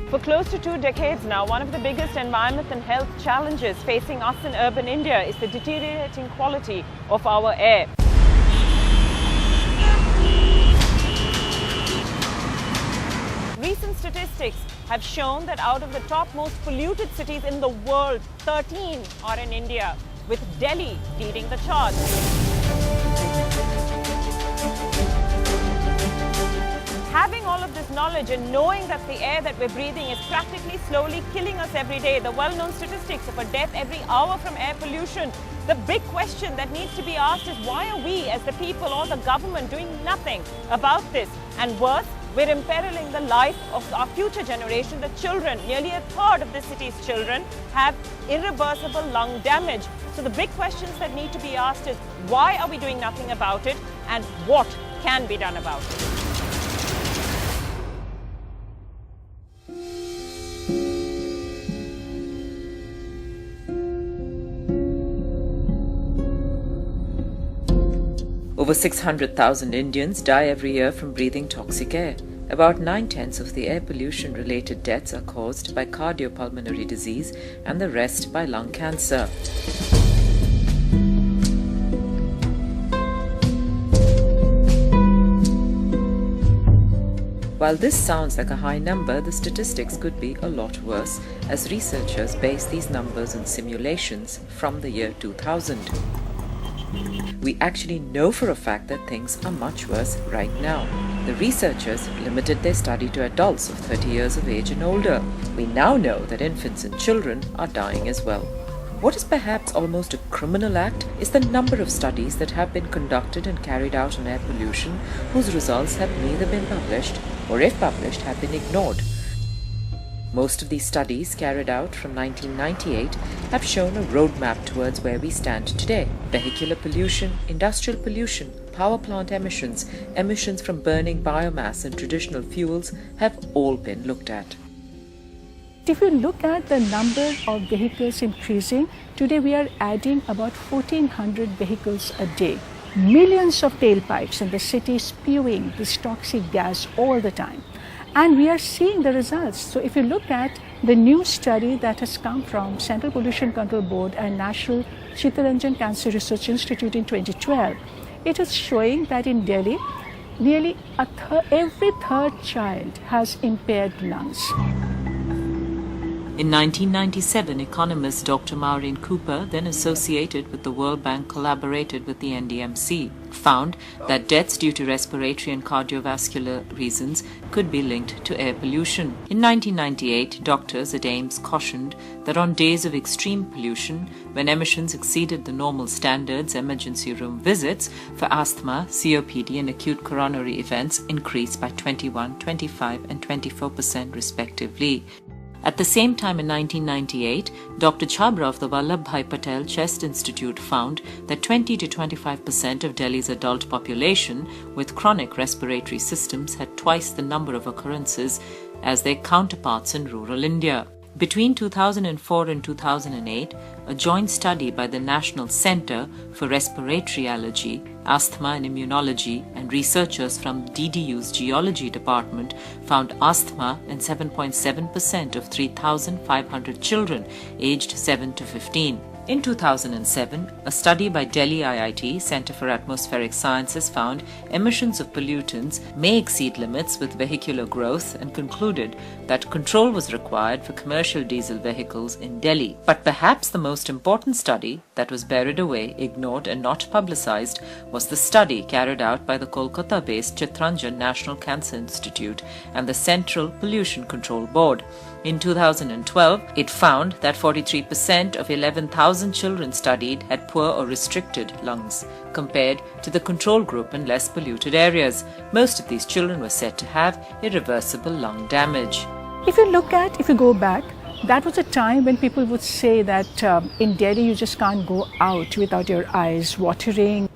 For close to 2 decades now, one of the biggest environment and health challenges facing us in urban India is the deteriorating quality of our air. Recent statistics have shown that out of the top most polluted cities in the world, 13 are in India, with Delhi leading the charge. Having all of this knowledge and knowing that the air that we're breathing is practically slowly killing us every day, the well-known statistics of a death every hour from air pollution, the big question that needs to be asked is why are we as the people or the government doing nothing about this? And worse, we're imperiling the life of our future generation, the children. Nearly a third of the city's children have irreversible lung damage. So the big questions that need to be asked is why are we doing nothing about it and what can be done about it? Over 600,000 Indians die every year from breathing toxic air. About 9/10 of the air pollution-related deaths are caused by cardiopulmonary disease and the rest by lung cancer. While this sounds like a high number, the statistics could be a lot worse, as researchers base these numbers on simulations from the year 2000. We actually know for a fact that things are much worse right now. The researchers limited their study to adults of 30 years of age and older. We now know that infants and children are dying as well. What is perhaps almost a criminal act is the number of studies that have been conducted and carried out on air pollution whose results have neither been published or, if published, have been ignored. Most of these studies, carried out from 1998, have shown a roadmap towards where we stand today. Vehicular pollution, industrial pollution, power plant emissions, emissions from burning biomass and traditional fuels have all been looked at. If you look at the number of vehicles increasing, today we are adding about 1,400 vehicles a day. Millions of tailpipes in the city spewing this toxic gas all the time. And we are seeing the results. So if you look at the new study that has come from Central Pollution Control Board and National Thiyagarajan Cancer Research Institute in 2012, it is showing that in Delhi, nearly every third child has impaired lungs. In 1997, economist Dr. Maureen Cooper, then associated with the World Bank, collaborated with the NDMC, found that deaths due to respiratory and cardiovascular reasons could be linked to air pollution. In 1998, doctors at AIIMS cautioned that on days of extreme pollution, when emissions exceeded the normal standards, emergency room visits for asthma, COPD and acute coronary events increased by 21, 25 and 24% respectively. At the same time in 1998, Dr. Chabra of the Vallabhbhai Patel Chest Institute found that 20 to 25% of Delhi's adult population with chronic respiratory systems had twice the number of occurrences as their counterparts in rural India. Between 2004 and 2008, a joint study by the National Centre for Respiratory Allergy, Asthma and Immunology and researchers from DDU's Geology Department found asthma in 7.7% of 3,500 children aged 7 to 15. In 2007, a study by Delhi IIT Centre for Atmospheric Sciences found emissions of pollutants may exceed limits with vehicular growth and concluded that control was required for commercial diesel vehicles in Delhi. But perhaps the most important study that was buried away, ignored and not publicized was the study carried out by the Kolkata-based Chittaranjan National Cancer Institute and the Central Pollution Control Board. In 2012, it found that 43% of 11,000 children studied had poor or restricted lungs, compared to the control group in less polluted areas. Most of these children were said to have irreversible lung damage. If you go back, that was a time when people would say that in Delhi you just can't go out without your eyes watering.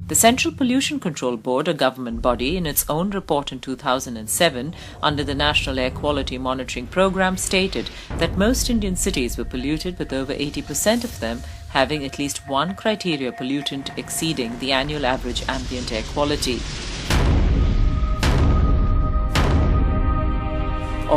The Central Pollution Control Board, a government body, in its own report in 2007 under the National Air Quality Monitoring Programme stated that most Indian cities were polluted, with over 80% of them having at least one criteria pollutant exceeding the annual average ambient air quality.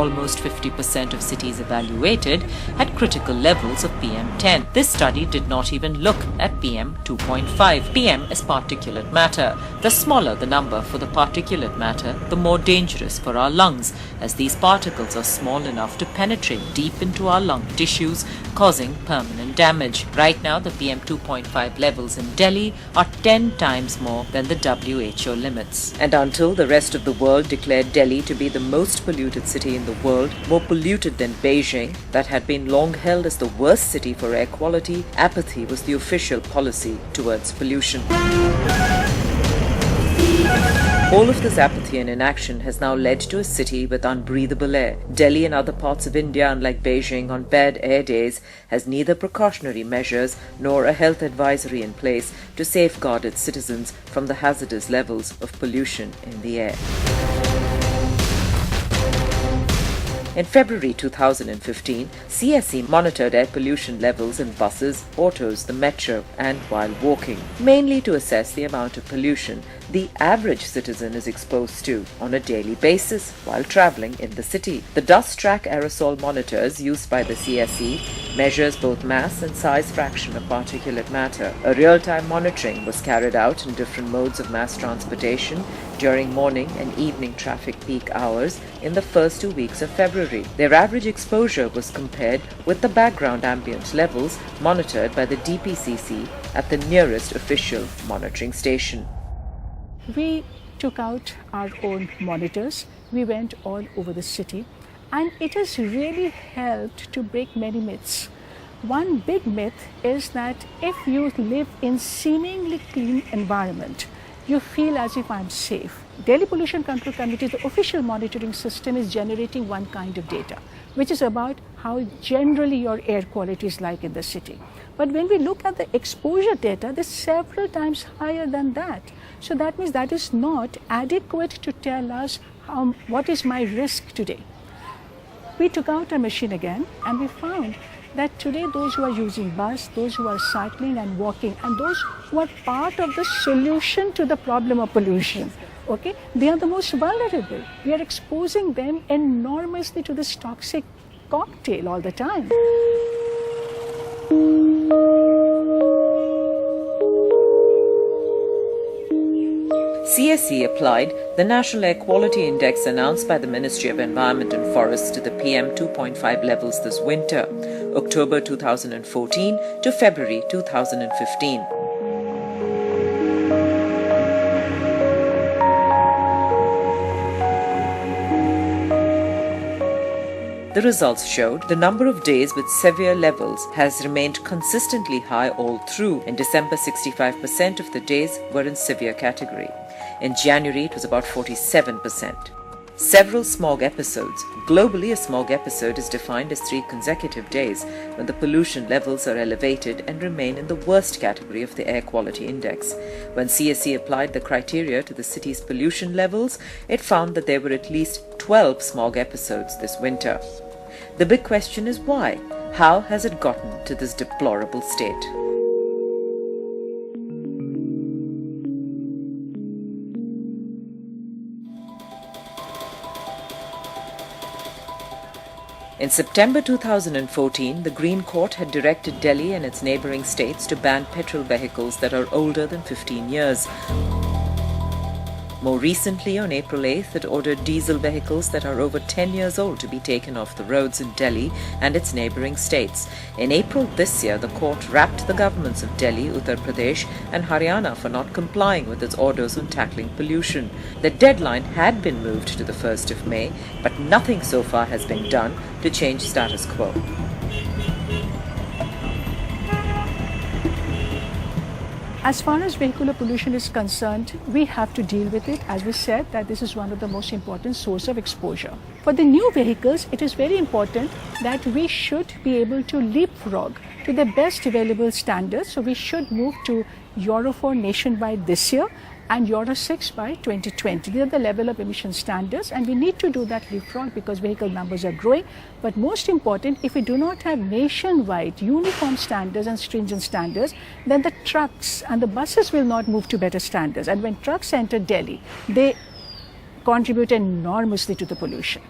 Almost 50% of cities evaluated had critical levels of PM10. This study did not even look at PM2.5. PM is particulate matter. The smaller the number for the particulate matter, the more dangerous for our lungs, as these particles are small enough to penetrate deep into our lung tissues, causing permanent damage. Right now, the PM2.5 levels in Delhi are 10 times more than the WHO limits. And until the rest of the world declared Delhi to be the most polluted city in the world, more polluted than Beijing, that had been long held as the worst city for air quality, apathy was the official policy towards pollution. All of this apathy and inaction has now led to a city with unbreathable air. Delhi and other parts of India, unlike Beijing, on bad air days, has neither precautionary measures nor a health advisory in place to safeguard its citizens from the hazardous levels of pollution in the air. In February 2015, CSE monitored air pollution levels in buses, autos, the metro, and while walking, mainly to assess the amount of pollution the average citizen is exposed to on a daily basis while traveling in the city. The dust track aerosol monitors used by the CSE measures both mass and size fraction of particulate matter. A real-time monitoring was carried out in different modes of mass transportation during morning and evening traffic peak hours in the first 2 weeks of February. Their average exposure was compared with the background ambient levels monitored by the DPCC at the nearest official monitoring station. We took out our own monitors. We went all over the city, and it has really helped to break many myths. One big myth is that if you live in seemingly clean environment, you feel as if I'm safe. Delhi Pollution Control Committee, the official monitoring system, is generating one kind of data, which is about how generally your air quality is like in the city. But when we look at the exposure data, they're several times higher than that. So that means that is not adequate to tell us what is my risk today. We took out our machine again, and we found that today those who are using bus, those who are cycling and walking, and those who are part of the solution to the problem of pollution, okay, they are the most vulnerable. We are exposing them enormously to this toxic cocktail all the time. CSE applied the National Air Quality Index announced by the Ministry of Environment and Forests to the PM2.5 levels this winter, October 2014 to February 2015. The results showed the number of days with severe levels has remained consistently high all through. In December, 65% of the days were in severe category. In January, it was about 47%. Several smog episodes. Globally, a smog episode is defined as 3 consecutive days when the pollution levels are elevated and remain in the worst category of the air quality index. When CSE applied the criteria to the city's pollution levels, it found that there were at least 12 smog episodes this winter. The big question is why? How has it gotten to this deplorable state? In September 2014, the Green Court had directed Delhi and its neighbouring states to ban petrol vehicles that are older than 15 years. More recently, on April 8th, it ordered diesel vehicles that are over 10 years old to be taken off the roads in Delhi and its neighbouring states. In April this year, the court rapped the governments of Delhi, Uttar Pradesh and Haryana for not complying with its orders on tackling pollution. The deadline had been moved to the 1st of May, but nothing so far has been done to change status quo. As far as vehicular pollution is concerned, we have to deal with it. As we said, that this is one of the most important source of exposure. For the new vehicles, it is very important that we should be able to leapfrog to the best available standards. So we should move to Euro 4 nationwide this year, and Euro 6 by 2020. These are the level of emission standards, and we need to do that leapfrog because vehicle numbers are growing. But most important, if we do not have nationwide uniform standards and stringent standards, then the trucks and the buses will not move to better standards. And when trucks enter Delhi, they contribute enormously to the pollution.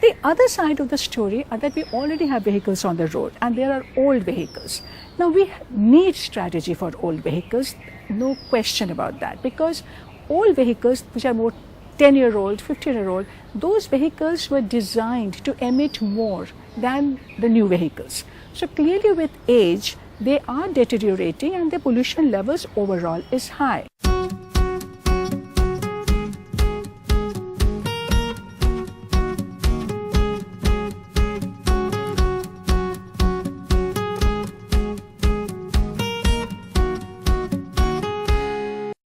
The other side of the story are that we already have vehicles on the road, and there are old vehicles. Now we need strategy for old vehicles, no question about that, because old vehicles which are more 10-year-old, 15-year-old, those vehicles were designed to emit more than the new vehicles. So clearly with age, they are deteriorating and the pollution levels overall is high.